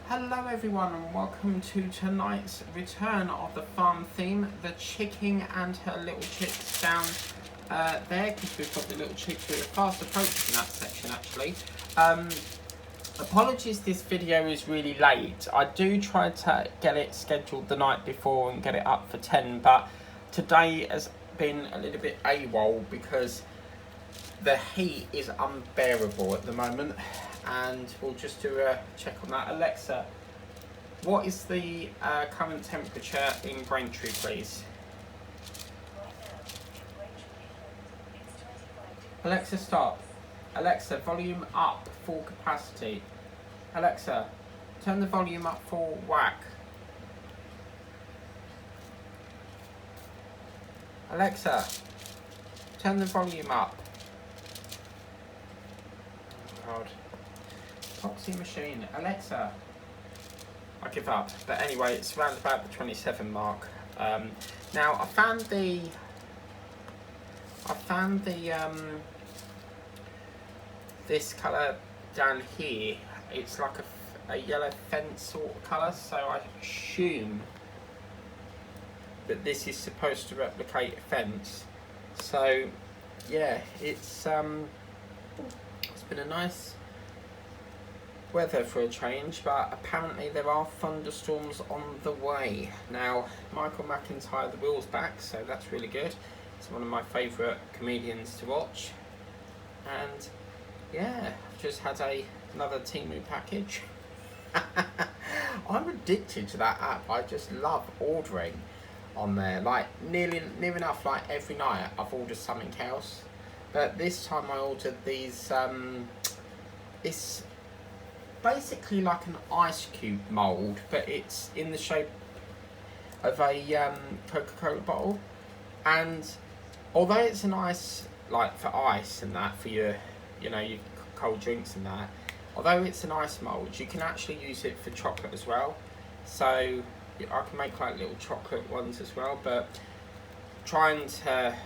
Hello everyone and welcome to tonight's return of the farm theme. The chicking and her little chicks down there, because we've got the little chicks. We're fast approaching that section actually. Apologies, this video is really late. I do try to get it scheduled the night before and get it up for 10, but today has been a little bit AWOL because the heat is unbearable at the moment. And we'll just do a check on that. Alexa, what is the current temperature in Braintree, please? Alexa, stop. Alexa, volume up, full capacity. Alexa, turn the volume up full whack. Alexa, turn the volume up. Oh God. Proxy machine. Alexa. I give up. But anyway, it's around about the 27 mark. Now I found the this colour down here. It's like a yellow fence sort of colour, so I assume that this is supposed to replicate a fence. So yeah, it's been a nice weather for a change, but apparently there are thunderstorms on the way. Now, Michael McIntyre, the wheel's back, so that's really good. He's one of my favourite comedians to watch. And yeah, I've just had another Temu package. I'm addicted to that app. I just love ordering on there. Like near enough like every night I've ordered something else. But this time I ordered these it's basically like an ice cube mould, but it's in the shape of a Coca-Cola bottle. And although it's a nice, like for ice and that, for your, you know, your cold drinks and that, although it's an ice mould, you can actually use it for chocolate as well. So I can make like little chocolate ones as well, but trying to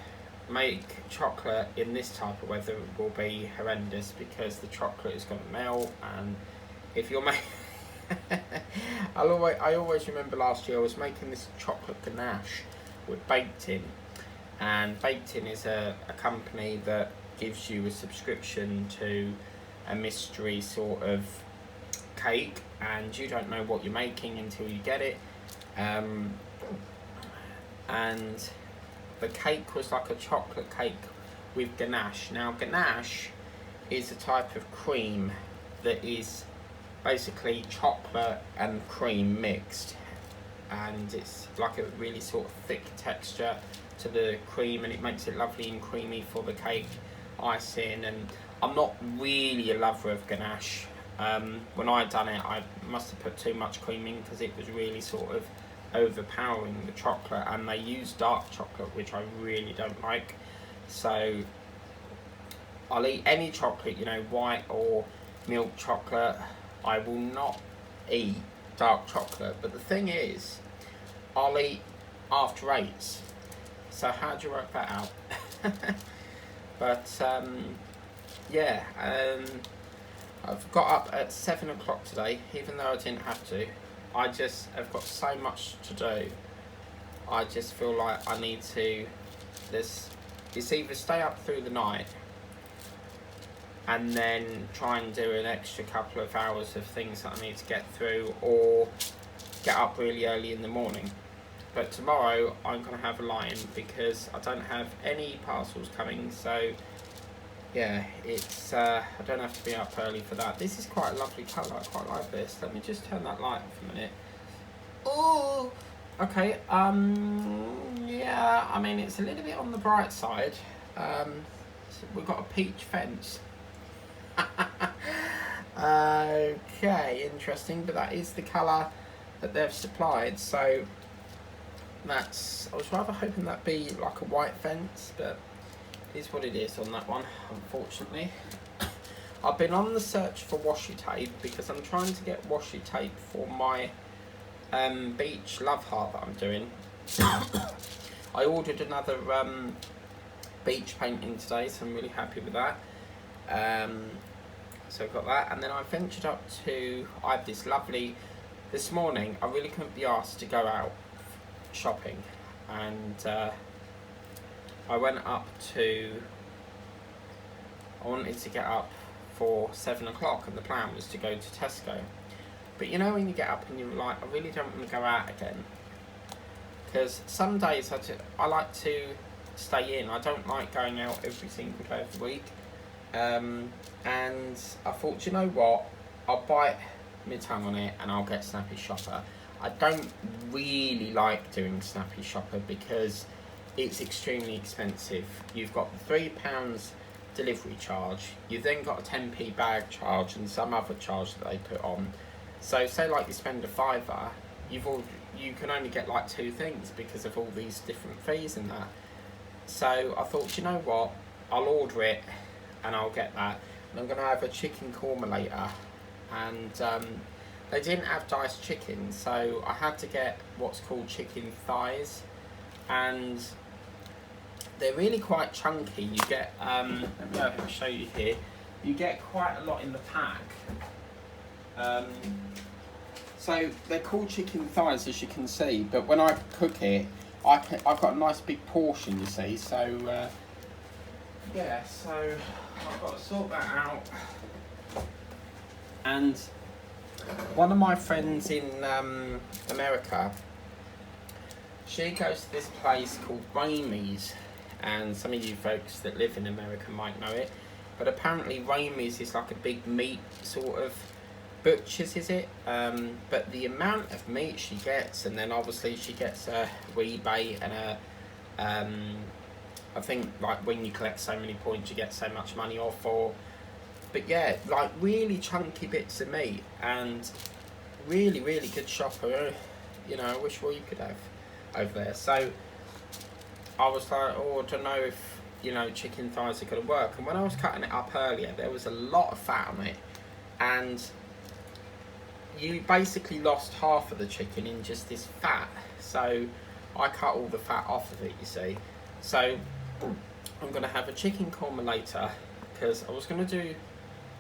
make chocolate in this type of weather will be horrendous because the chocolate is going to melt. And if you're making I always remember last year I was making this chocolate ganache with Baked In, and Baked In is a company that gives you a subscription to a mystery sort of cake, and you don't know what you're making until you get it. And the cake was like a chocolate cake with ganache. Now ganache is a type of cream that is basically chocolate and cream mixed, and it's like a really sort of thick texture to the cream, and it makes it lovely and creamy for the cake icing. And I'm not really a lover of ganache. When I done it, I must have put too much cream in because it was really sort of overpowering the chocolate, and they use dark chocolate, which I really don't like. So I'll eat any chocolate, you know, white or milk chocolate. I will not eat dark chocolate, but the thing is, I'll eat after 8s. So how do you work that out? But yeah, I've got up at 7 o'clock today, even though I didn't have to. I just have got so much to do. I just feel like I need to. It's either stay up through the night and then try and do an extra couple of hours of things that I need to get through, or get up really early in the morning. But tomorrow I'm going to have a lie-in because I don't have any parcels coming, so yeah, it's I don't have to be up early for that. This is quite a lovely colour, I quite like this. Let me just turn that light off a minute. Oh, okay, yeah, I mean it's a little bit on the bright side. So we've got a peach fence. Okay, interesting, but that is the colour that they've supplied, so that's, I was rather hoping that'd be like a white fence, but it is what it is on that one, unfortunately. I've been on the search for washi tape because I'm trying to get washi tape for my beach love heart that I'm doing. I ordered another beach painting today, so I'm really happy with that. So I've got that, and then I ventured up to, I have this lovely this morning I really couldn't be asked to go out shopping, and I went up to, I wanted to get up for 7 o'clock, and the plan was to go to Tesco. But you know when you get up and you're like, I really don't want to go out again, because some days I like to stay in. I don't like going out every single day of the week. And I thought, you know what, I'll bite my tongue on it and I'll get Snappy Shopper. I don't really like doing Snappy Shopper because it's extremely expensive. You've got the £3 delivery charge, you've then got a 10p bag charge and some other charge that they put on. So say like you spend a fiver, you can only get like 2 things because of all these different fees and that. So I thought, you know what, I'll order it and I'll get that. And I'm going to have a chicken korma later. And they didn't have diced chicken, so I had to get what's called chicken thighs. And they're really quite chunky. You get, let me show you here. You get quite a lot in the pack. So they're called chicken thighs, as you can see, but when I cook it, I've got a nice big portion, you see. So yeah, so I've got to sort that out. And one of my friends in America, she goes to this place called Ramey's, and some of you folks that live in America might know it, but apparently Ramey's is like a big meat sort of butchers, is it? But the amount of meat she gets, and then obviously she gets a rebate and a I think like when you collect so many points you get so much money off, or but yeah, like really chunky bits of meat and really good shopper. You know, I wish we could have over there. So I was like, oh, I don't know if, you know, chicken thighs are going to work. And when I was cutting it up earlier, there was a lot of fat on it, and you basically lost half of the chicken in just this fat. So I cut all the fat off of it, you see. So I'm going to have a chicken korma later, because I was going to do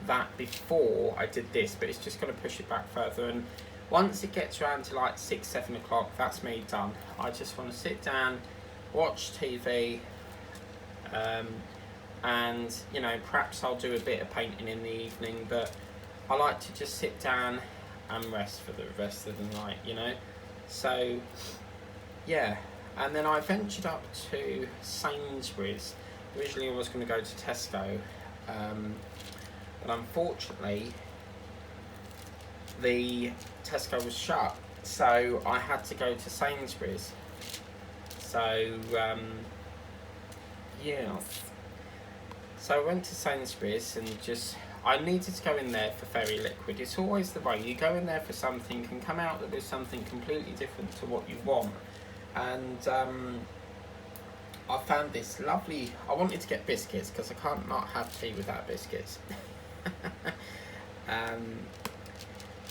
that before I did this, but it's just going to push it back further. And once it gets around to like 6-7 o'clock, that's me done. I just want to sit down, watch TV, and you know, perhaps I'll do a bit of painting in the evening, but I like to just sit down and rest for the rest of the night, you know. So yeah, and then I ventured up to Sainsbury's. Originally I was going to go to Tesco, but unfortunately the Tesco was shut, so I had to go to Sainsbury's. So yeah, so I went to Sainsbury's and I needed to go in there for Fairy Liquid. It's always the way, you go in there for something and come out with something completely different to what you want. And I found this lovely, I wanted to get biscuits because I can't not have tea without biscuits.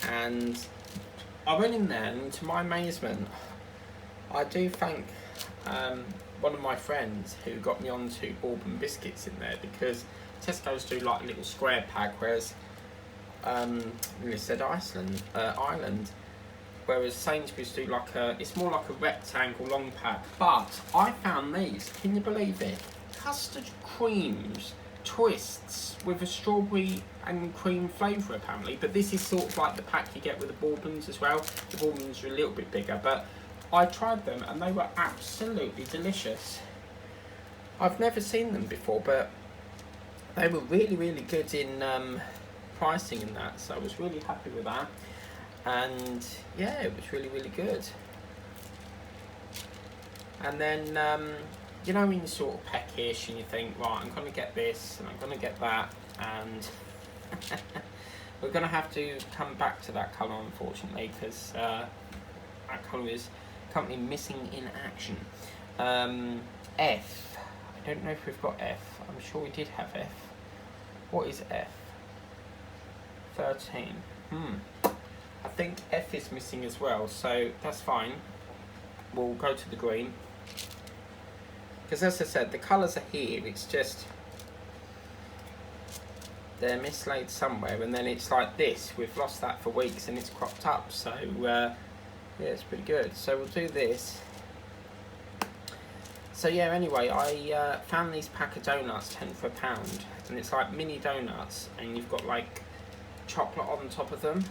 And I went in there, and to my amazement, I do thank one of my friends who got me onto bourbon biscuits in there, because Tesco's do like a little square pack, whereas they said Ireland, whereas Sainsbury's do like it's more like a rectangle long pack. But I found these, can you believe it? Custard creams twists with a strawberry and cream flavour apparently, but this is sort of like the pack you get with the bourbons as well. The bourbons are a little bit bigger, but I tried them and they were absolutely delicious. I've never seen them before, but they were really good in pricing and that, so I was really happy with that. And yeah, it was really good. And then you know when you're sort of peckish and you think, right, I'm going to get this and I'm going to get that, and we're going to have to come back to that colour unfortunately, because that colour is currently missing in action. F. I don't know if we've got F. I'm sure we did have F. What is F? 13. I think F is missing as well, so that's fine. We'll go to the green. Because as I said, the colours are here, it's just they're mislaid somewhere, and then it's like this. We've lost that for weeks, and it's cropped up. So yeah, it's pretty good. So we'll do this. So yeah, anyway, I found these pack of donuts, 10 for £1, and it's like mini donuts, and you've got like chocolate on top of them,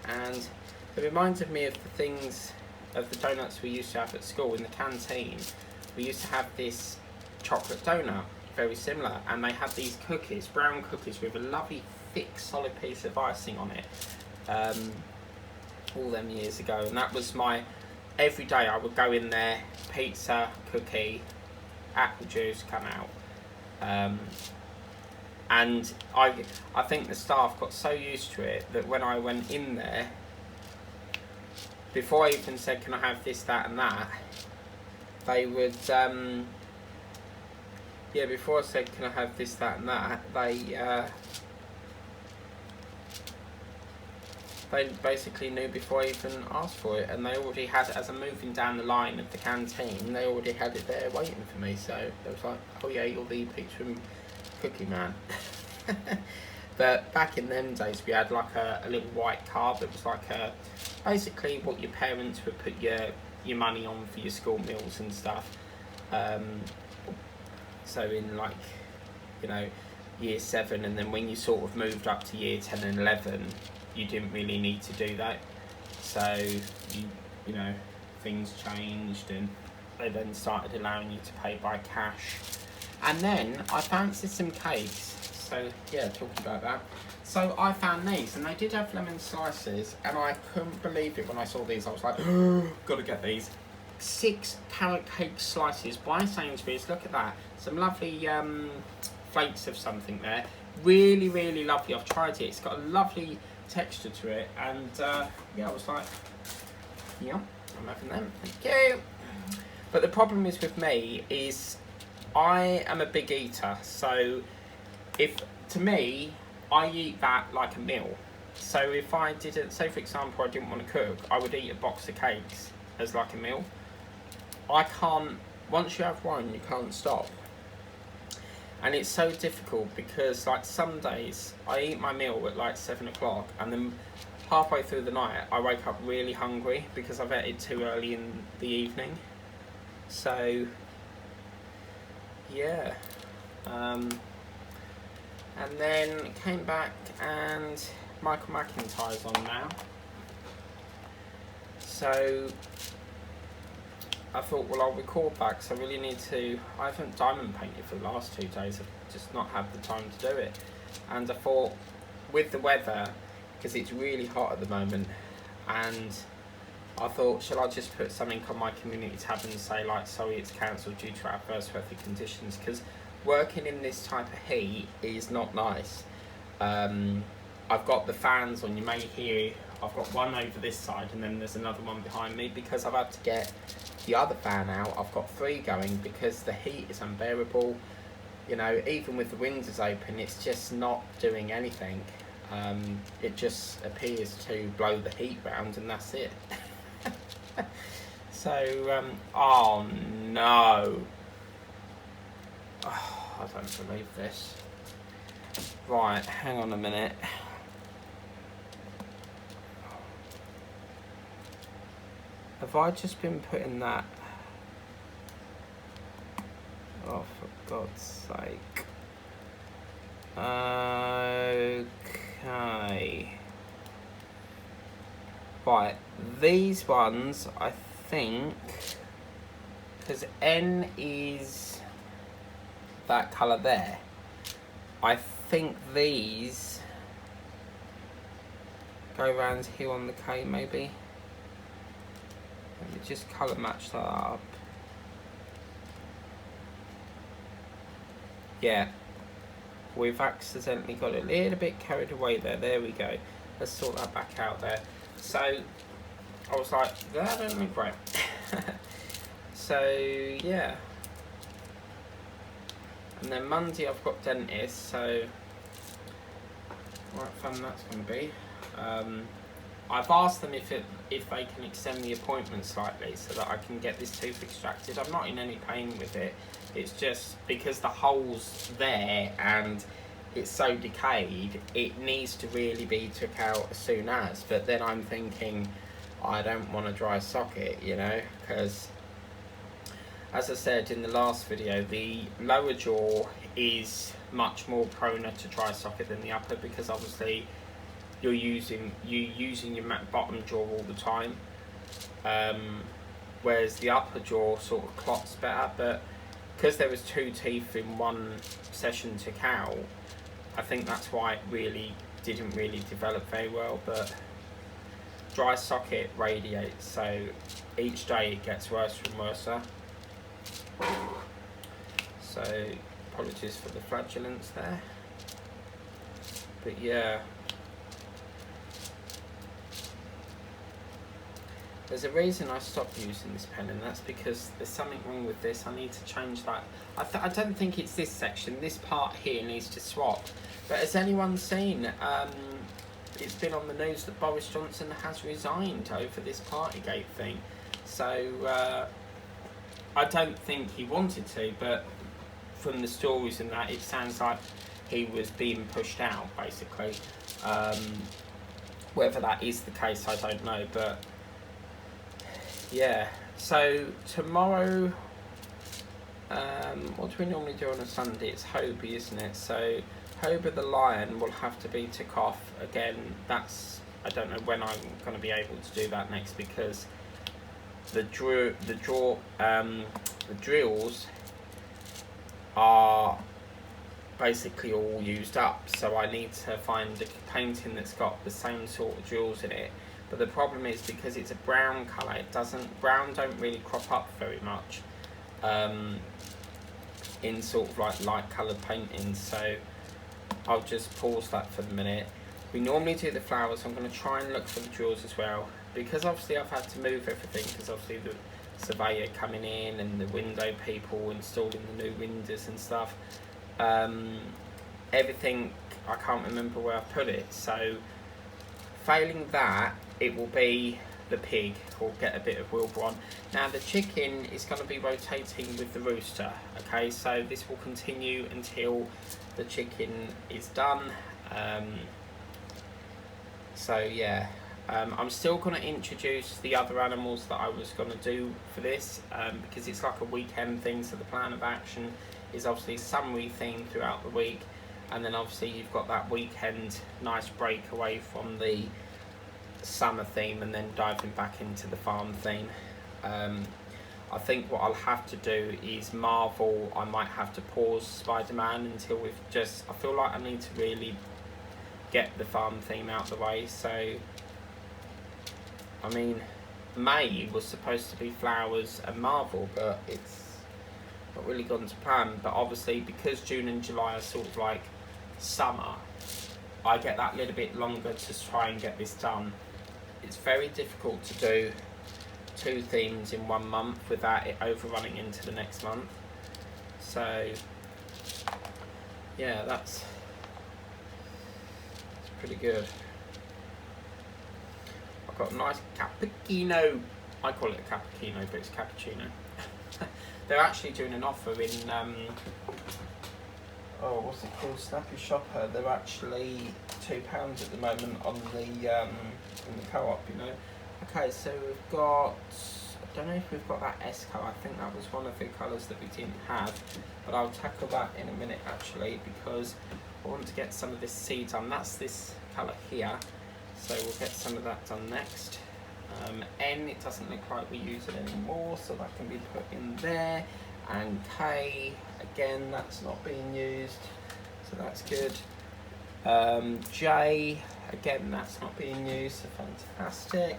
and it reminded me of the things, of the donuts we used to have at school in the canteen. We used to have this chocolate donut, very similar, and they had these cookies, brown cookies with a lovely thick solid piece of icing on it, all them years ago, and that was my every day. I would go in there, pizza, cookie, apple juice, come out, and I think the staff got so used to it that when I went in there, before I even said can I have this, that and that, they would yeah, before I said can I have this, that and that, they basically knew before I even asked for it, and they already had it as I'm moving down the line of the canteen. They already had it there waiting for me, so it was like, oh yeah, you're the pizza and cookie man. But back in them days, we had like a little white card that was like basically what your parents would put your money on for your school meals and stuff. So in like, you know, year 7, and then when you sort of moved up to year 10 and 11, you didn't really need to do that. So you know, things changed, and they then started allowing you to pay by cash. And then I fancied some cakes. So yeah, talking about that. So I found these, and they did have lemon slices, and I couldn't believe it when I saw these. I was like, oh, gotta get these. 6 carrot cake slices by Sainsbury's. Look at that. Some lovely flakes of something there. Really, really lovely. I've tried it. It's got a lovely texture to it, and yeah, I was like, yeah, I'm having them. Thank you. But the problem is with me is I am a big eater, so to me, I eat that like a meal. So if I didn't, say for example, I didn't want to cook, I would eat a box of cakes as like a meal. I can't, once you have one, you can't stop. And it's so difficult because like some days I eat my meal at like 7 o'clock, and then halfway through the night I wake up really hungry because I've ate it too early in the evening. So yeah, and then came back, and Michael McIntyre's on now. So I thought, well, I'll record that because I really need to. I haven't diamond painted for the last 2 days. I've just not had the time to do it. And I thought, with the weather, because it's really hot at the moment, and I thought, shall I just put something on my community tab and say, like, sorry, it's cancelled due to adverse weather conditions, because working in this type of heat is not nice. I've got the fans on, you may hear, I've got one over this side, and then there's another one behind me because I've had to get the other fan out. I've got 3 going because the heat is unbearable. You know, even with the windows open, it's just not doing anything. It just appears to blow the heat round, and that's it. So, oh no. Oh, I don't believe this. Right, hang on a minute. Have I just been putting that? Oh, for God's sake. Okay. Right, these ones, I think, because N is that colour there, I think these go around here on the K maybe. Let me just colour match that up. Yeah, we've accidentally got a little bit carried away there. There we go. Let's sort that back out there. So I was like, that don't look right. So yeah. And then Monday I've got dentist, so what fun that's going to be. I've asked them if they can extend the appointment slightly so that I can get this tooth extracted. I'm not in any pain with it. It's just because the hole's there and it's so decayed, it needs to really be took out as soon as. But then I'm thinking, I don't want to dry socket, you know, because as I said in the last video, the lower jaw is much more prone to dry socket than the upper, because obviously you're using your bottom jaw all the time, whereas the upper jaw sort of clots better. But because there was 2 teeth in one session to cow, I think that's why it really didn't develop very well. But dry socket radiates, so each day it gets worse and worse. So apologies for the flatulence there, but yeah, there's a reason I stopped using this pen, and that's because there's something wrong with this. I need to change that. I don't think it's this section. This part here needs to swap. But has anyone seen, it's been on the news that Boris Johnson has resigned over this Partygate thing. So I don't think he wanted to, but from the stories and that, it sounds like he was being pushed out, basically. Whether that is the case, I don't know, but yeah. So tomorrow, what do we normally do on a Sunday? It's Hobie, isn't it? So Hobie the lion will have to be took off again. That's, I don't know when I'm going to be able to do that next, because the drills are basically all used up, so I need to find a painting that's got the same sort of drills in it. But the problem is, because it's a brown colour, brown don't really crop up very much in sort of like light coloured paintings, so I'll just pause that for the minute. We normally do the flowers. I'm going to try and look for the drills as well, because obviously I've had to move everything, because obviously the surveyor coming in and the window people installing the new windows and stuff. Everything, I can't remember where I put it, so failing that, it will be the pig, or get a bit of Wilbur on. Now the chicken is going to be rotating with the rooster, okay, so this will continue until the chicken is done. So yeah, I'm still going to introduce the other animals that I was going to do for this, because it's like a weekend thing, so the plan of action is obviously summary theme throughout the week, and then obviously you've got that weekend nice break away from the summer theme and then diving back into the farm theme. I think what I'll have to do is Marvel. I might have to pause Spider-Man until we've just, I feel like I need to really get the farm theme out of the way. So I mean, May was supposed to be flowers and Marvel, but it's not really gone to plan. But obviously, because June and July are sort of like summer, I get that little bit longer to try and get this done. It's very difficult to do 2 themes in 1 month without it overrunning into the next month. So yeah, that's pretty good. I've got a nice cappuccino. I call it a cappuccino, but it's cappuccino. They're actually doing an offer in oh, what's it called? Snappy Shopper. They're actually £2 at the moment on the in the co-op, you know. Okay, so we've got, I don't know if we've got that S colour. I think that was one of the colours that we didn't have, but I'll tackle that in a minute actually, because I want to get some of this C done. That's this colour here, so we'll get some of that done next. N, it doesn't look like we use it anymore, so that can be put in there. And K, again, that's not being used, so that's good. J, again, that's not being used, so fantastic.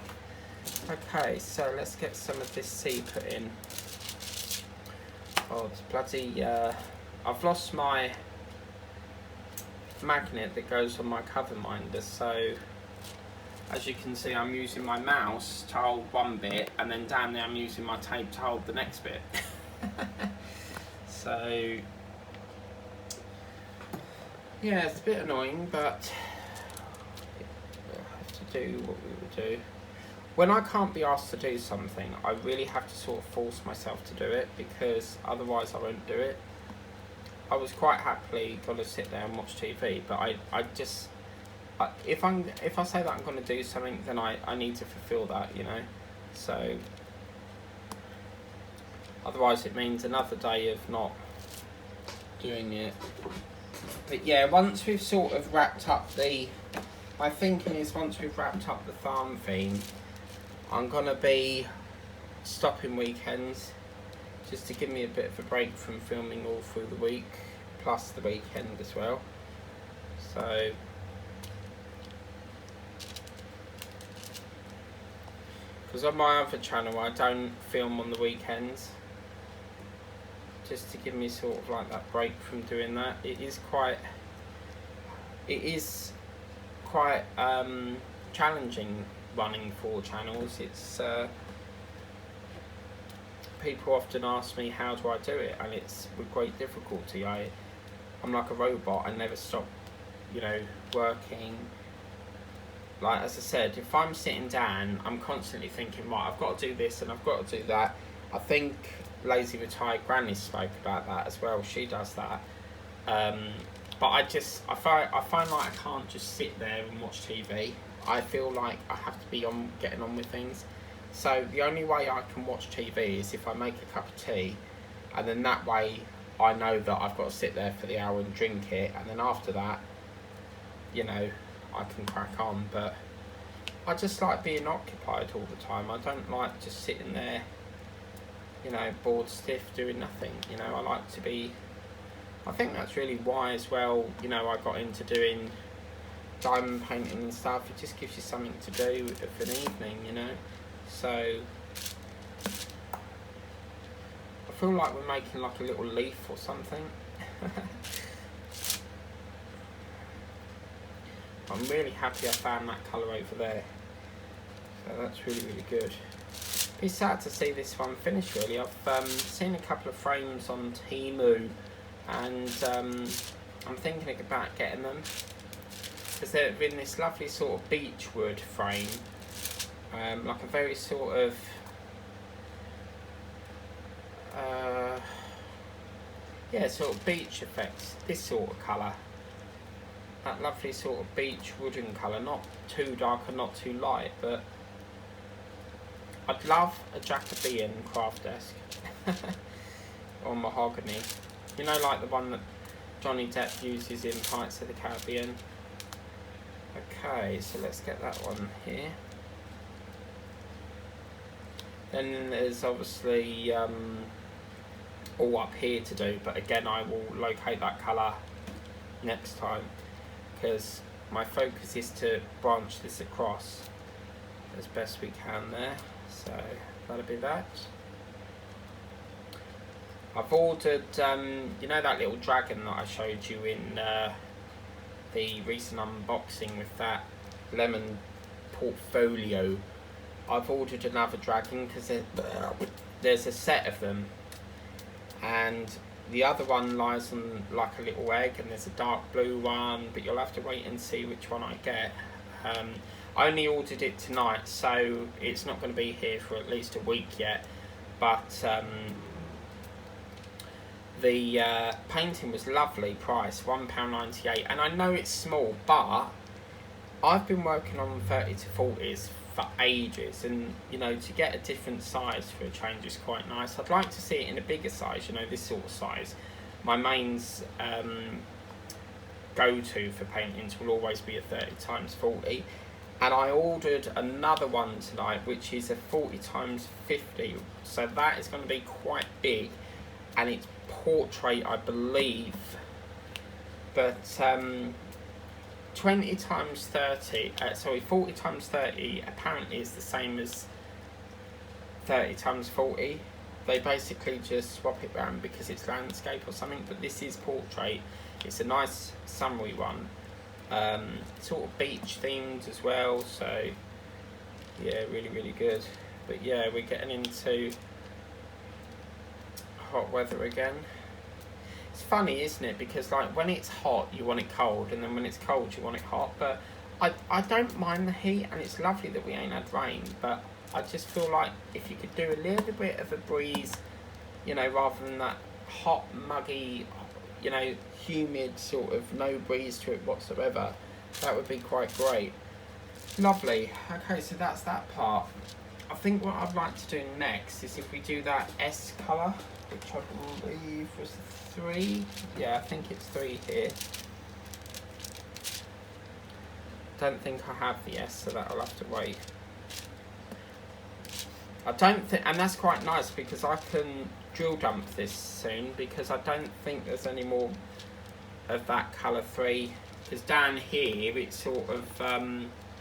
Okay, so let's get some of this C put in. Oh, it's bloody, I've lost my magnet that goes on my cover minder, so as you can see, I'm using my mouse to hold one bit, and then down there I'm using my tape to hold the next bit. So yeah, it's a bit annoying, but we'll have to do what we will do. When I can't be asked to do something, I really have to sort of force myself to do it, because otherwise I won't do it. I was quite happily gonna sit there and watch TV, but I just if I say that I'm gonna do something, then I need to fulfil that, you know. So otherwise, it means another day of not doing it. But yeah, once we've sort of wrapped up my thinking is once we've wrapped up the farm theme, I'm gonna be stopping weekends just to give me a bit of a break from filming all through the week, plus the weekend as well. So because on my other channel I don't film on the weekends, just to give me sort of like that break from doing that. It is quite challenging running 4 channels. It's people often ask me how do I do it, and it's with great difficulty. I'm like a robot. I never stop, you know, working. Like, as I said, if I'm sitting down, I'm constantly thinking, right, I've got to do this and I've got to do that. I think Lazy Retired Granny spoke about that as well. She does that. But I find like I can't just sit there and watch TV. I feel like I have to be getting on with things. So the only way I can watch TV is if I make a cup of tea, and then that way I know that I've got to sit there for the hour and drink it, and then after that, you know, I can crack on. But I just like being occupied all the time. I don't like just sitting there, you know, bored stiff doing nothing. You know, I like to be. I think that's really why as well, you know, I got into doing diamond painting and stuff. It just gives you something to do for an evening, you know. So I feel like we're making like a little leaf or something. I'm really happy I found that colour over there. So that's really, really good. Be sad to see this one finish, really. I've seen a couple of frames on Temu, and I'm thinking about getting them, because they're in this lovely sort of beechwood frame, like a very sort of yeah, sort of beach effects, this sort of colour, that lovely sort of beech wooden colour, not too dark and not too light. But I'd love a Jacobean craft desk or mahogany, you know, like the one that Johnny Depp uses in Pirates of the Caribbean. Okay, so let's get that one here. Then there's obviously all up here to do, but again I will locate that colour next time, because my focus is to branch this across as best we can there. So that'll be that. I've ordered, you know, that little dragon that I showed you in the recent unboxing with that lemon portfolio. I've ordered another dragon because there's a set of them, and the other one lies on like a little egg, and there's a dark blue one, but you'll have to wait and see which one I get. I only ordered it tonight, so it's not going to be here for at least a week yet, but the painting was lovely price, £1.98, and I know it's small, but I've been working on 30 to 40s for ages, and you know, to get a different size for a change is quite nice. I'd like to see it in a bigger size, you know, this sort of size. My mains go-to for paintings will always be a 30 times 40, and I ordered another one tonight which is a 40 times 50, so that is going to be quite big, and it's portrait I believe, but 20 times 30, sorry, 40 times 30 apparently is the same as 30 times 40. They basically just swap it around because it's landscape or something, but this is portrait. It's a nice summery one, sort of beach themed as well, so yeah, really, really good. But yeah, we're getting into hot weather again. It's funny, isn't it, because like when it's hot you want it cold, and then when it's cold you want it hot. But I don't mind the heat, and it's lovely that we ain't had rain, but I just feel like if you could do a little bit of a breeze, you know, rather than that hot, muggy, you know, humid, sort of no breeze to it whatsoever. That would be quite great. Lovely. Okay, so that's that part. I think what I'd like to do next is if we do that S colour, which I believe was 3. Yeah, I think it's 3 here. Don't think I have the S, so that'll have to wait. I don't think, and that's quite nice because I can drill dump this soon, because I don't think there's any more of that colour 3. Because down here it's sort of,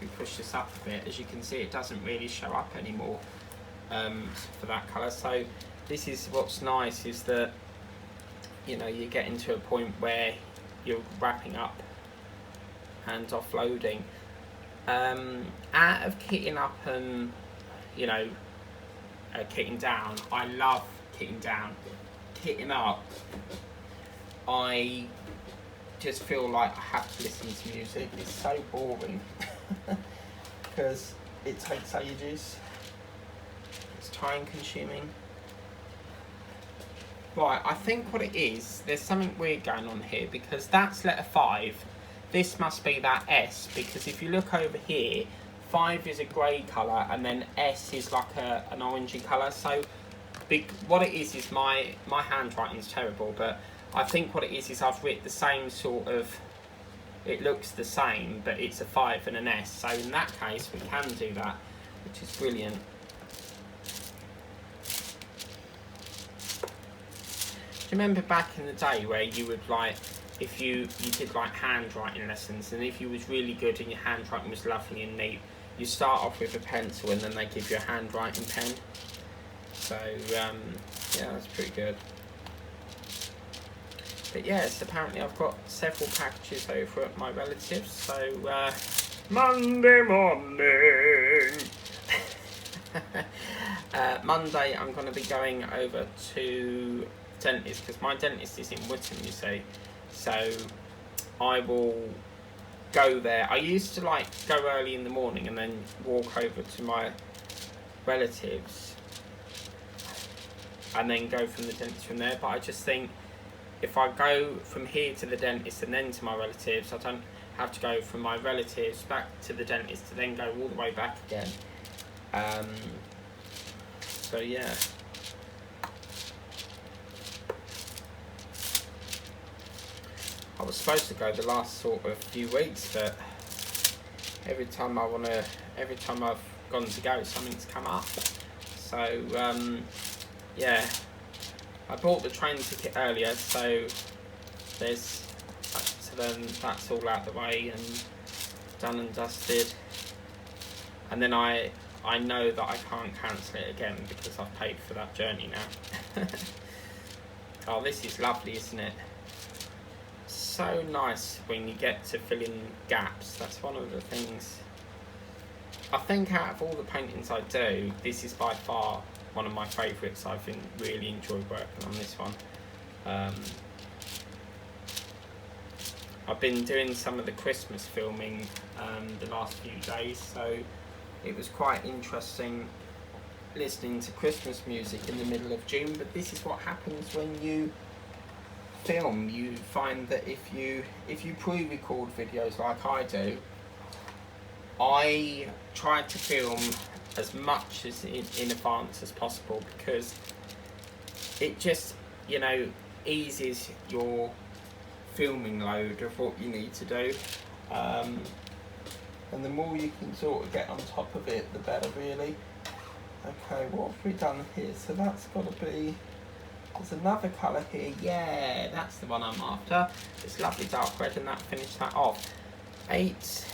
we push this up a bit, as you can see it doesn't really show up anymore for that colour. So this is what's nice, is that, you know, you're getting to a point where you're wrapping up and offloading. Out of kitting up and, you know, kitting down, I love kitting down. Kitting up, I just feel like I have to listen to music. It's so boring because it takes ages. It's time consuming. Right, I think what it is, there's something weird going on here, because that's letter 5. This must be that S, because if you look over here, 5 is a grey colour and then S is like an orangey colour. So what it is my handwriting's terrible, but I think what it is I've written the same sort of, it looks the same, but it's a 5 and an S. So in that case, we can do that, which is brilliant. Do you remember back in the day where you would, like, if you did like handwriting lessons, and if you was really good and your handwriting was lovely and neat, you start off with a pencil and then they give you a handwriting pen. So yeah, that's pretty good. But yes, apparently I've got several packages over at my relatives, so Monday morning. Monday I'm going to be going over to dentist, because my dentist is in Whittam, you see. So I will go there. I used to like go early in the morning and then walk over to my relatives and then go from the dentist from there, but I just think if I go from here to the dentist and then to my relatives, I don't have to go from my relatives back to the dentist to then go all the way back again. So yeah. I was supposed to go the last sort of few weeks, but every time I've gone to go, something's come up. So yeah, I bought the train ticket earlier, so then that's all out the way and done and dusted. And then I know that I can't cancel it again because I've paid for that journey now. Oh, this is lovely, isn't it? So nice when you get to fill in gaps. That's one of the things. I think out of all the paintings I do, this is by far one of my favourites. I've really enjoyed working on this one. I've been doing some of the Christmas filming the last few days, so it was quite interesting listening to Christmas music in the middle of June. But this is what happens when you film. You find that if you pre-record videos like I do, I try to film as much as in advance as possible, because it just, you know, eases your filming load of what you need to do, and the more you can sort of get on top of it, the better, really. Okay, what have we done here? So that's got to be, there's another colour here. Yeah, that's the one I'm after. It's lovely dark red, and that finished that off. 8.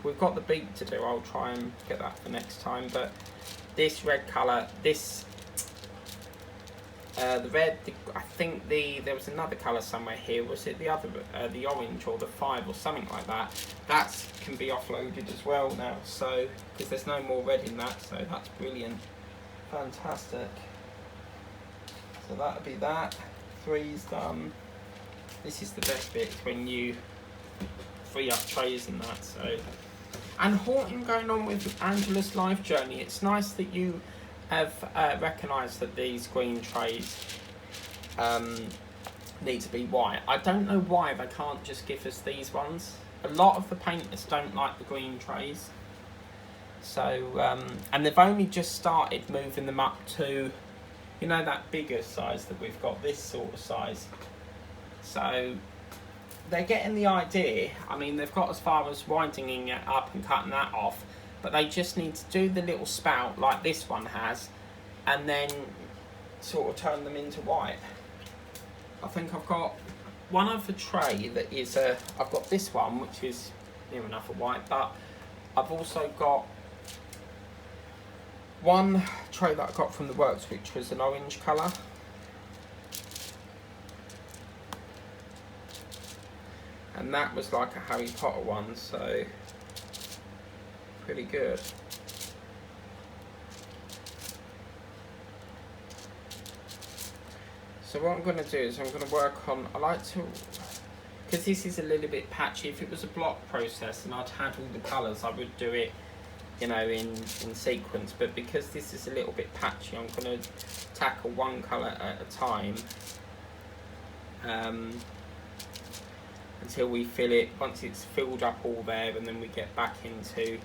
We've got the beak to do. I'll try and get that for next time. But this red colour, this the red. I think there was another colour somewhere here. Was it the other, the orange or the 5 or something like that? That can be offloaded as well now. So because there's no more red in that, so that's brilliant, fantastic. So that'll be that. 3's done. This is the best bit, when you free up trays and that. So, and haunting going on with Angela's life journey. It's nice that you have recognised that these green trays need to be white. I don't know why they can't just give us these ones. A lot of the painters don't like the green trays. So, and they've only just started moving them up to, you know, that bigger size that we've got, this sort of size. So they're getting the idea. I mean, they've got as far as widening it up and cutting that off, but they just need to do the little spout like this one has, and then sort of turn them into white. I think I've got one other tray that is I've got this one, which is near enough a white, but I've also got one tray that I got from the works, which was an orange colour. And that was like a Harry Potter one, so pretty good. So what I'm going to do is I'm going to work on, I like to, because this is a little bit patchy. If it was a block process and I'd had all the colours, I would do it, you know, in sequence. But because this is a little bit patchy, I'm going to tackle one colour at a time until we fill it. Once it's filled up all there, and then we get back into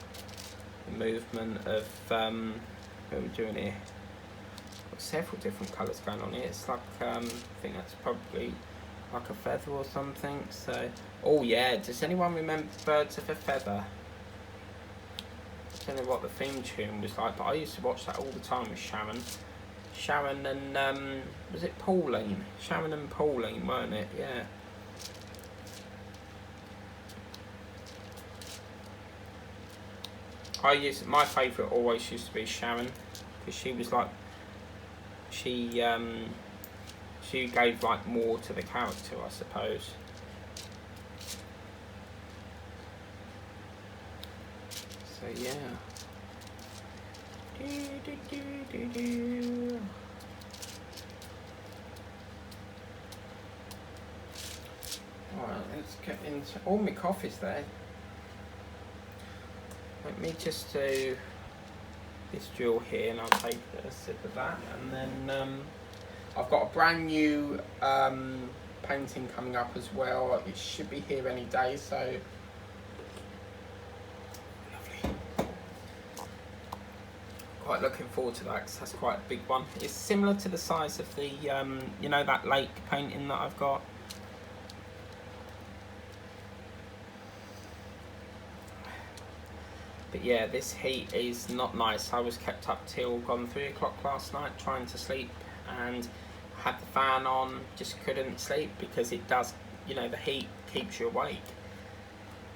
the movement of what are we doing here? Got several different colours going on here. It's like I think that's probably like a feather or something. So, oh yeah, does anyone remember Birds of a Feather? I don't know what the theme tune was like, but I used to watch that all the time with Sharon and was it Pauline? Sharon and Pauline, weren't it? Yeah. My favourite always used to be Sharon, because she was like, she gave like more to the character, I suppose. So yeah. Alright, let's get into all my coffee's there. Let me just do this jewel here, and I'll take a sip of that, and then I've got a brand new painting coming up as well. It should be here any day, so lovely. Quite looking forward to that, because that's quite a big one. It's similar to the size of the you know, that lake painting that I've got. But yeah, this heat is not nice. I was kept up till gone 3 o'clock last night trying to sleep, and had the fan on, just couldn't sleep because it does, you know, the heat keeps you awake.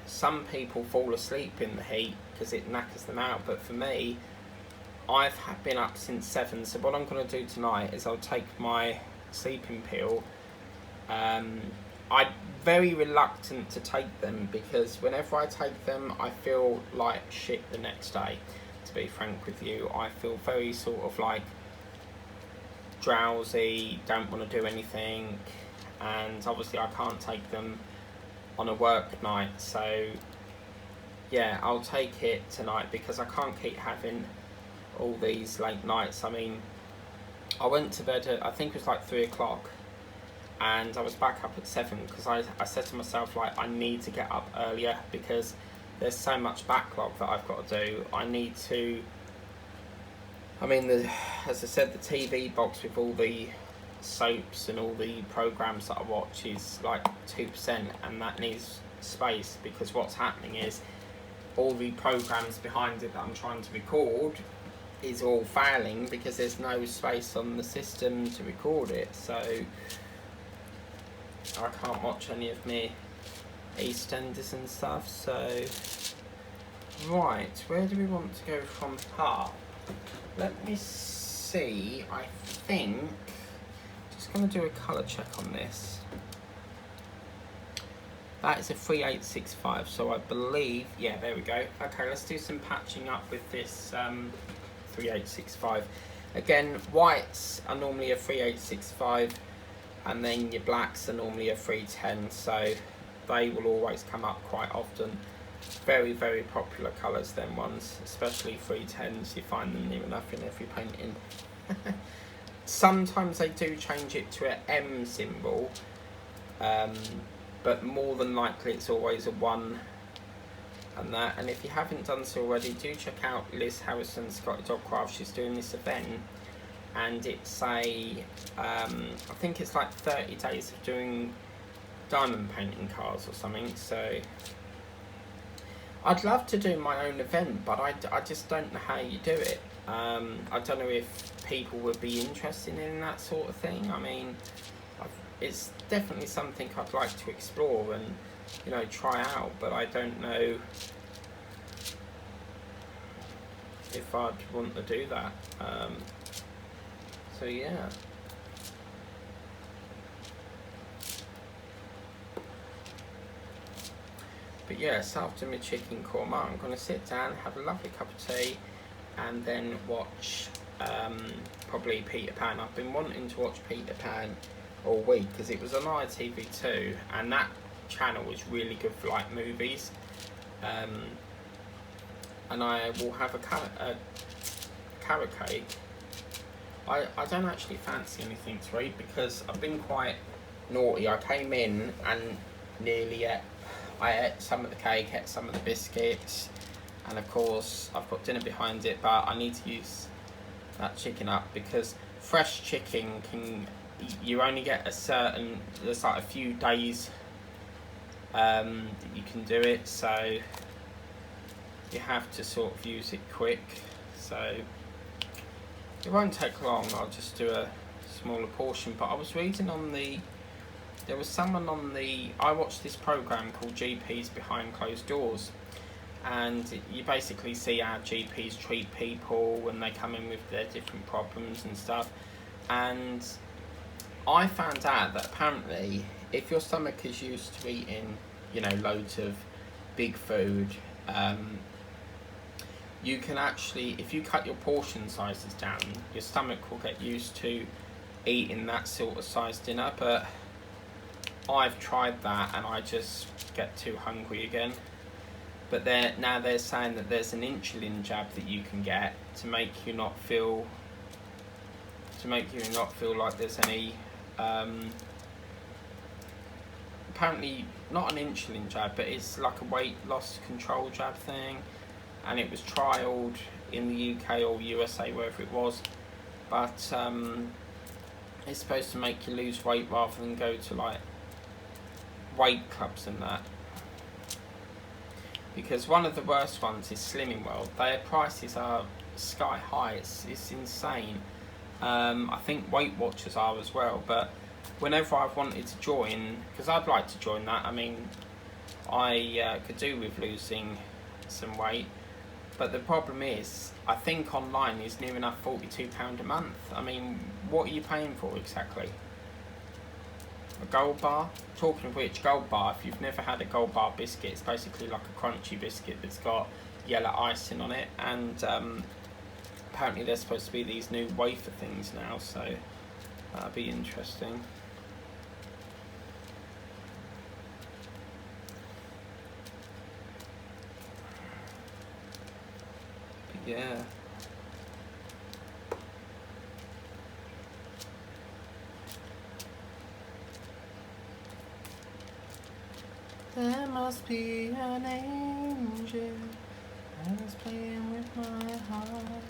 Some people fall asleep in the heat because it knackers them out, but for me, I've been up since 7, so what I'm going to do tonight is I'll take my sleeping pill. I'm very reluctant to take them because whenever I take them, I feel like shit the next day. To be frank with you, I feel very sort of like drowsy, don't want to do anything, and obviously I can't take them on a work night. So yeah, I'll take it tonight because I can't keep having all these late nights. I mean, I went to bed at, I think it was like 3 o'clock, and I was back up at 7 because I said to myself, like, I need to get up earlier because there's so much backlog that I've got to do. I need to, I mean, as I said, the TV box with all the soaps and all the programs that I watch is like 2%, and that needs space because what's happening is all the programs behind it that I'm trying to record is all failing because there's no space on the system to record it. So I can't watch any of me EastEnders and stuff. So right, where do we want to go from here? Let me see. I think just going to do a colour check on this. That is a 3865, so I believe, yeah, there we go. Okay, let's do some patching up with this 3865. Again, whites are normally a 3865, and then your blacks are normally a 310, so they will always come up quite often. Very, very popular colours, them ones, especially 310s. You find them near enough in every painting. Sometimes they do change it to an M symbol, but more than likely it's always a 1 and that. And if you haven't done so already, do check out Liz Harrison's Scotty Dogcraft. She's doing this event, and it's a I think it's like 30 days of doing diamond painting cars or something. So I'd love to do my own event, but I just don't know how you do it. I don't know if people would be interested in that sort of thing. I mean, it's definitely something I'd like to explore and, you know, try out, but I don't know if I'd want to do that. So yeah. But yes, after my chicken korma, I'm going to sit down, have a lovely cup of tea, and then watch probably Peter Pan. I've been wanting to watch Peter Pan all week because it was on ITV2, and that channel was really good for like movies. And I will have a carrot cake. I don't actually fancy anything to eat because I've been quite naughty. I came in and nearly I ate some of the cake, ate some of the biscuits, and of course I've got dinner behind it, but I need to use that chicken up because fresh chicken you only get there's like a few days that you can do it, so you have to sort of use it quick. So it won't take long, I'll just do a smaller portion. But I was reading there was someone I watched this program called GPs Behind Closed Doors, and you basically see how GPs treat people when they come in with their different problems and stuff. And I found out that apparently if your stomach is used to eating, you know, loads of big food, you can actually, if you cut your portion sizes down, your stomach will get used to eating that sort of size dinner. But I've tried that and I just get too hungry again. But now they're saying that there's an insulin jab that you can get to make you not feel like there's any apparently not an insulin jab, but it's like a weight loss control jab thing, and it was trialled in the UK or USA, wherever it was, but it's supposed to make you lose weight rather than go to like weight clubs and that. Because one of the worst ones is Slimming World. Their prices are sky high. It's insane. I think Weight Watchers are as well. But whenever I've wanted to join, because I'd like to join that. I mean, I could do with losing some weight. But the problem is, I think online is near enough £42 a month. I mean, what are you paying for exactly? A Gold Bar? Talking of which, Gold Bar, if you've never had a Gold Bar biscuit, it's basically like a crunchy biscuit that's got yellow icing on it, and apparently there's supposed to be these new wafer things now, so that'll be interesting. But yeah. There must be an angel that's playing with my heart.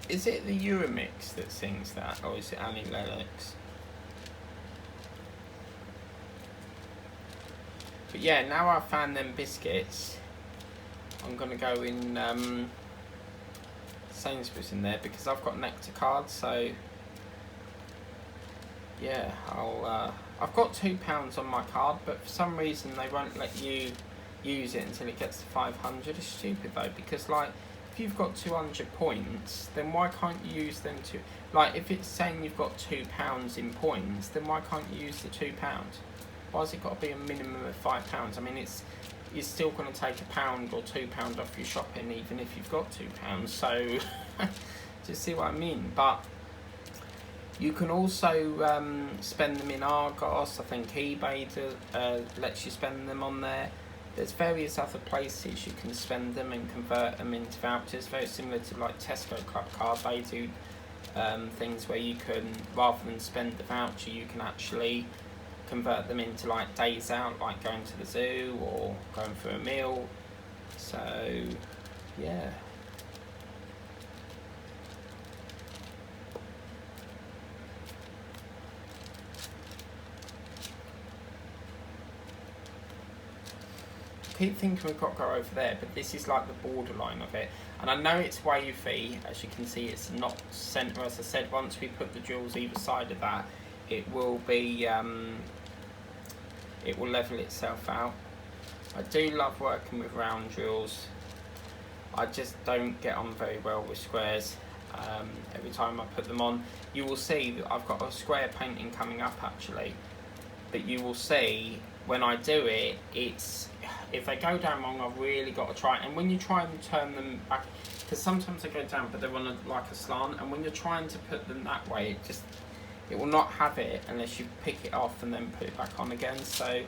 Is it the Euromix that sings that, or is it Annie Lennox? But yeah, now I've found them biscuits, I'm gonna go in Sainsbury's in there because I've got Nectar cards, so yeah, I've got £2 on my card, but for some reason they won't let you use it until it gets to 500. It's stupid though, because like if you've got 200 points, then why can't you use them to, like if it's saying you've got £2 in points, then why can't you use the £2? Why has it got to be a minimum of £5? I mean, you're still going to take £1 or £2 off your shopping even if you've got £2, so do you see what I mean? But you can also spend them in Argos. I think eBay lets you spend them on there. There's various other places you can spend them and convert them into vouchers, very similar to like Tesco Club Card. They do things where you can, rather than spend the voucher, you can actually convert them into like days out, like going to the zoo or going for a meal. So yeah. Keep thinking we've got to go over there, but this is like the borderline of it, and I know it's wavy. As you can see, it's not centre. As I said, once we put the jewels either side of that, it will be it will level itself out. I do love working with round jewels. I just don't get on very well with squares. Every time I put them on, you will see that I've got a square painting coming up actually, but you will see when I do it, it's, if they go down wrong, I've really got to try. And when you try and turn them back, because sometimes they go down but they're on like a slant, and when you're trying to put them that way, it will not have it unless you pick it off and then put it back on again. So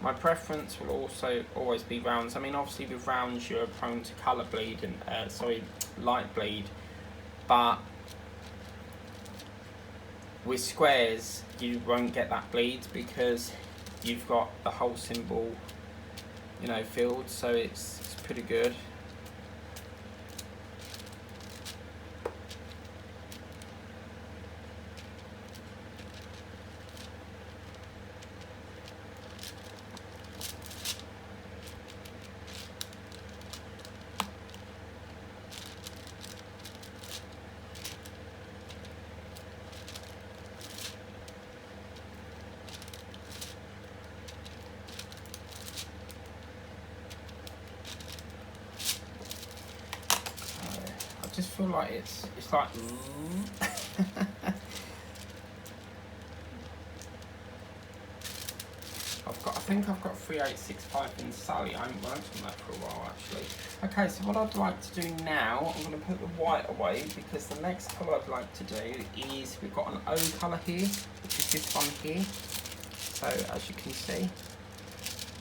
my preference will also always be rounds. I mean, obviously with rounds you're prone to colour bleed and light bleed, but with squares you won't get that bleed because you've got the whole symbol, you know, filled, so it's pretty good. I just feel like it's like I think I've got 3865 in Sally. I haven't worked on that for a while actually. Okay, so what I'd like to do now, I'm going to put the white away because the next colour I'd like to do is, we've got an O colour here, which is this one here. So as you can see,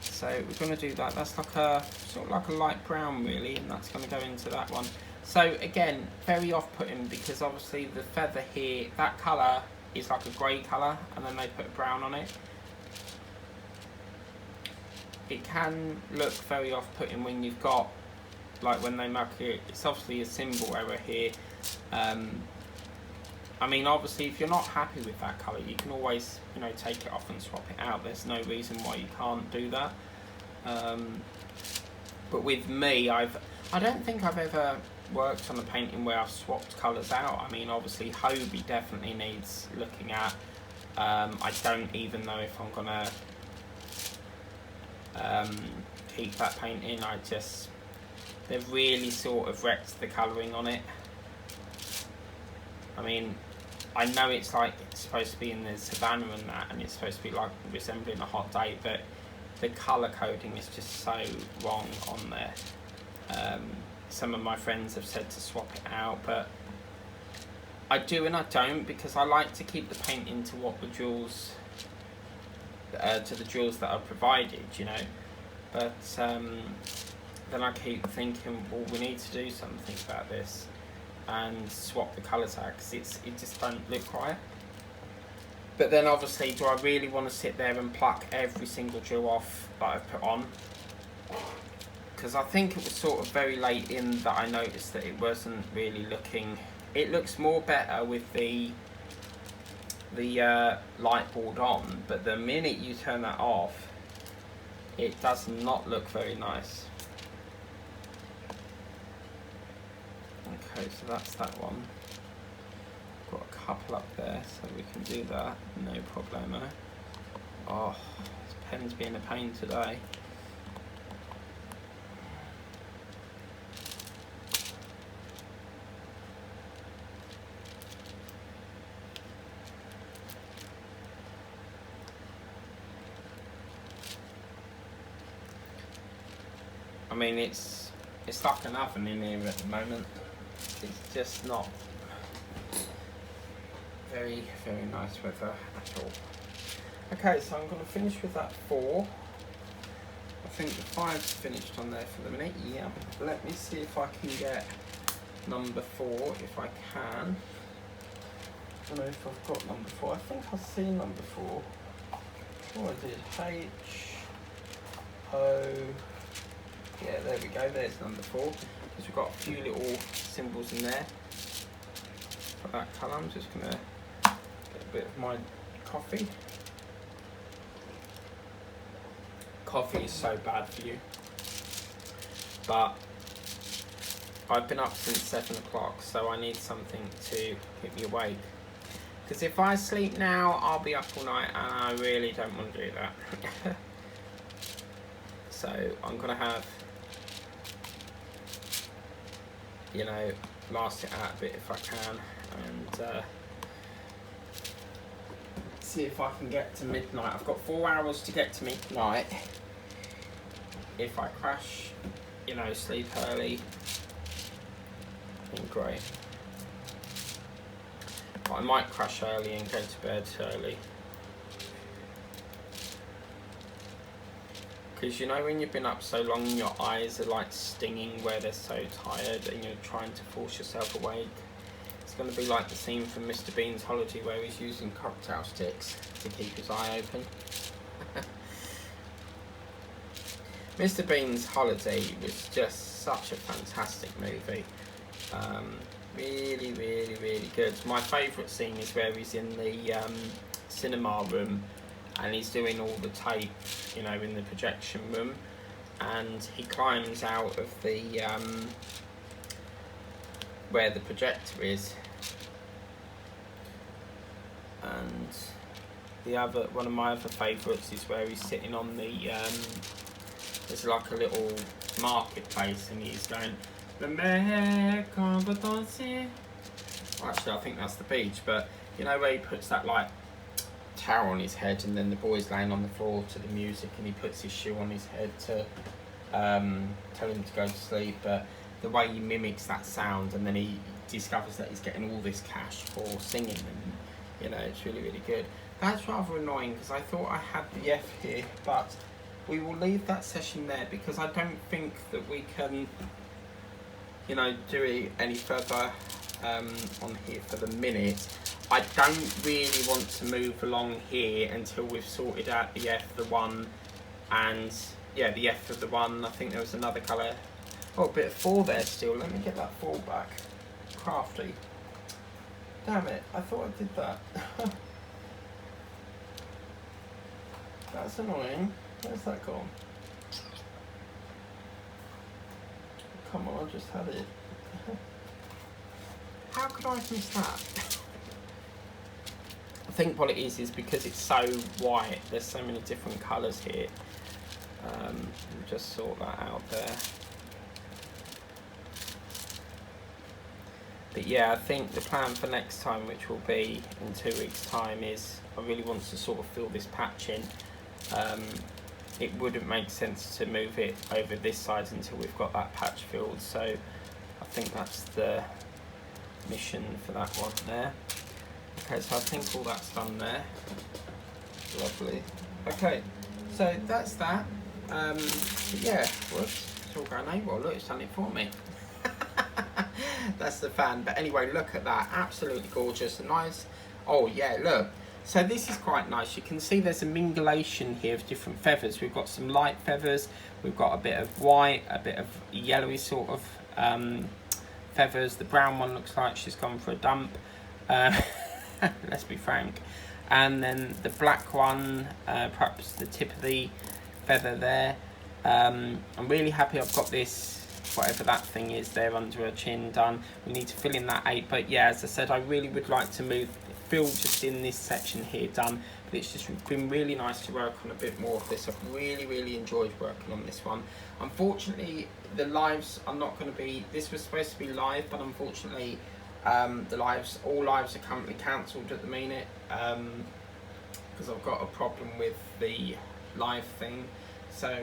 so we're going to do that. That's like a sort of like a light brown really, and that's going to go into that one. So again, very off-putting because obviously the feather here, that colour is like a grey colour, and then they put a brown on it. It can look very off-putting when you've got, like when they mark it, it's obviously a symbol error here. I mean, obviously if you're not happy with that colour, you can always, you know, take it off and swap it out. There's no reason why you can't do that. But with me, I don't think I've ever worked on a painting where I've swapped colours out. I mean, obviously Hobie definitely needs looking at. I don't even know if I'm gonna keep that painting. They've really sort of wrecked the colouring on it. I mean, I know it's like it's supposed to be in the savannah and that, and it's supposed to be like resembling a hot day, but the colour coding is just so wrong on there. Some of my friends have said to swap it out, but I do and I don't, because I like to keep the painting to what the jewels, to the jewels that are provided, you know. But then I keep thinking, well, we need to do something about this and swap the colours out, because it just don't look right. But then obviously, do I really want to sit there and pluck every single jewel off that I've put on? Because I think it was sort of very late in that I noticed that it wasn't really looking, it looks more better with the light board on, but the minute you turn that off, it does not look very nice. Okay, so that's that one. Got a couple up there, so we can do that, no problemo. Oh, this pen's being a pain today. I mean, it's like an oven in here at the moment. It's just not very, very nice weather at all. Okay, so I'm going to finish with that 4. I think the 5's finished on there for the minute. Yeah. Let me see if I can get number 4, if I can. don't know if I've got number 4. I think I've seen number 4. Oh, I did. H, O. Yeah, there we go. There's number 4. Because we've got a few little symbols in there. For that colour, I'm just going to get a bit of my coffee. Coffee is so bad for you. But I've been up since 7 o'clock, so I need something to keep me awake. Because if I sleep now, I'll be up all night, and I really don't want to do that. So I'm going to have, you know, last it out a bit if I can, and see if I can get to midnight. I've got 4 hours to get to midnight. If I crash, you know, sleep early, then great. But I might crash early and go to bed early. Because you know when you've been up so long and your eyes are like stinging where they're so tired and you're trying to force yourself awake? It's going to be like the scene from Mr. Bean's Holiday where he's using cocktail sticks to keep his eye open. Mr. Bean's Holiday was just such a fantastic movie. Really, really, really good. My favourite scene is where he's in the cinema room and he's doing all the tape, you know, in the projection room, and he climbs out of the where the projector is, and the other one of my other favourites is where he's sitting on the there's like a little marketplace and he's going, actually I think that's the beach, but you know where he puts that like towel on his head and then the boy's laying on the floor to the music and he puts his shoe on his head to tell him to go to sleep, but the way he mimics that sound, and then he discovers that he's getting all this cash for singing, and you know, it's really, really good. That's rather annoying because I thought I had the F here, but we will leave that session there because I don't think that we can, you know, do it any further on here for the minute. I don't really want to move along here until we've sorted out the F, the 1, and yeah, the F of the 1. I think there was another colour. Oh, a bit of 4 there still. Let me get that 4 back. Crafty. Damn it, I thought I did that. That's annoying. Where's that gone? Come on, I just had it. How could I miss that? I think what it is because it's so white. There's so many different colours here. We'll just sort that out there. But yeah, I think the plan for next time, which will be in 2 weeks' time, is I really want to sort of fill this patch in. It wouldn't make sense to move it over this side until we've got that patch filled. So I think that's the mission for that one there. Okay, so I think all that's done there. Lovely. Okay, so that's that. Yeah, whoops, it's all going AWOL. Look, it's done it for me. That's the fan. But anyway, look at that. Absolutely gorgeous. Nice. Oh, yeah, look. So this is quite nice. You can see there's a mingulation here of different feathers. We've got some light feathers. We've got a bit of white, a bit of yellowy sort of feathers. The brown one looks like she's gone for a dump. Let's be frank. And then the black one, perhaps the tip of the feather there. I'm really happy I've got this, whatever that thing is there under her chin, done. We need to fill in that 8, but yeah, as I said, I really would like to fill just in this section here done, but it's just been really nice to work on a bit more of this. I've really enjoyed working on this one. Unfortunately, the lives are not going to be, this was supposed to be live, but unfortunately all lives are currently cancelled at the minute because I've got a problem with the live thing. So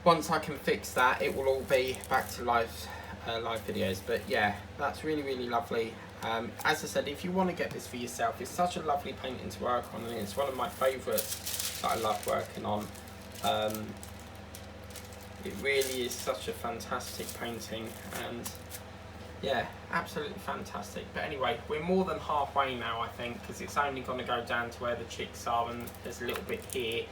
once I can fix that, it will all be back to live videos. But yeah, that's really lovely. As I said, if you want to get this for yourself, it's such a lovely painting to work on, and it's one of my favourites that I love working on. It really is such a fantastic painting, and Yeah, absolutely fantastic. But anyway, we're more than halfway now, I think, because it's only going to go down to where the chicks are, and there's a little bit here.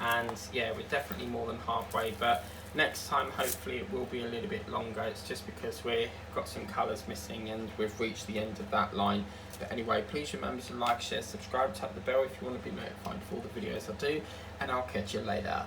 And yeah, we're definitely more than halfway. But next time, hopefully, it will be a little bit longer. It's just because we've got some colours missing and we've reached the end of that line. But anyway, please remember to like, share, subscribe, tap the bell if you want to be notified for all the videos I do. And I'll catch you later.